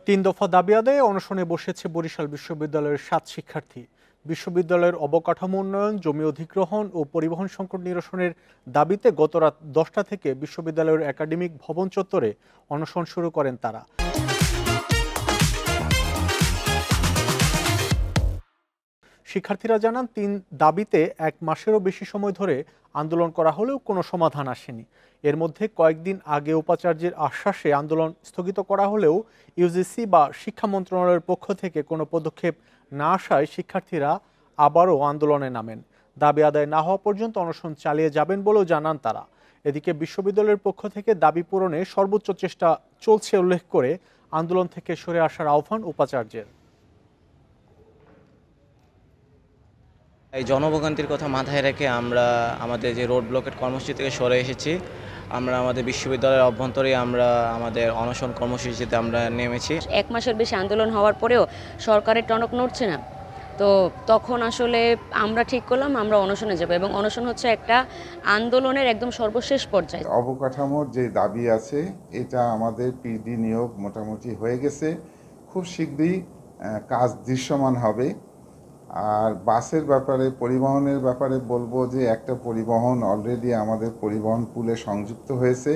তিন দফা দাবি আদায়ে অনশনে বসেছে বরিশাল বিশ্ববিদ্যালয়ের ৭ শিক্ষার্থী। বিশ্ববিদ্যালয়ের অবকাঠামো উন্নয়ন, জমি অধিগ্রহণ ও পরিবহন সংকট নিরসনের দাবিতে গত রাত ১০টা থেকে বিশ্ববিদ্যালয়ের একাডেমিক ভবন চত্বরে অনশন শুরু করেন তারা। শিক্ষার্থীরা জানান, ৩ দাবিতে ১ মাসেরও বেশি সময় ধরে আন্দোলন করা হলেও কোনো সমাধান আসেনি। এর মধ্যে কয়েকদিন আগে উপাচার্যের আশ্বাসে আন্দোলন স্থগিত করা হলেও ইউজিসি বা শিক্ষা মন্ত্রণালয়ের পক্ষ থেকে কোনো পদক্ষেপ না আসায় শিক্ষার্থীরা আবারও আন্দোলনে নামেন। দাবি আদায় না হওয়া পর্যন্ত অনশন চালিয়ে যাবেন বলেও জানান তারা। এদিকে বিশ্ববিদ্যালয়ের পক্ষ থেকে দাবি পূরণে সর্বোচ্চ চেষ্টা চলছে উল্লেখ করে আন্দোলন থেকে সরে আসার আহ্বান উপাচার্যের। এই জনভোগান্তির কথা মাথায় রেখে আমরা আমাদের যে রোড ব্লকেট কর্মসূচি থেকে সরে এসেছি। আমরা আমাদের বিশ্ববিদ্যালয়ের অভ্যন্তরে আমরা আমাদের অনশন কর্মসূচিতে আমরা নেমেছি। ১ মাসের বেশি আন্দোলন হওয়ার পরেও সরকারের টনক নড়ছে না, তো তখন আসলে আমরা ঠিক করলাম আমরা অনশনে যাব, এবং অনশন হচ্ছে একটা আন্দোলনের একদম সর্বশেষ পর্যায়ে। অবকাঠামোর যে দাবি আছে এটা আমাদের পিডি নিয়োগ মোটামুটি হয়ে গেছে, খুব শীঘ্রই কাজ দৃশ্যমান হবে। আর বাসের ব্যাপারে, পরিবহনের ব্যাপারে বলবো যে একটা পরিবহন অলরেডি আমাদের পরিবহন পুলে সংযুক্ত হয়েছে।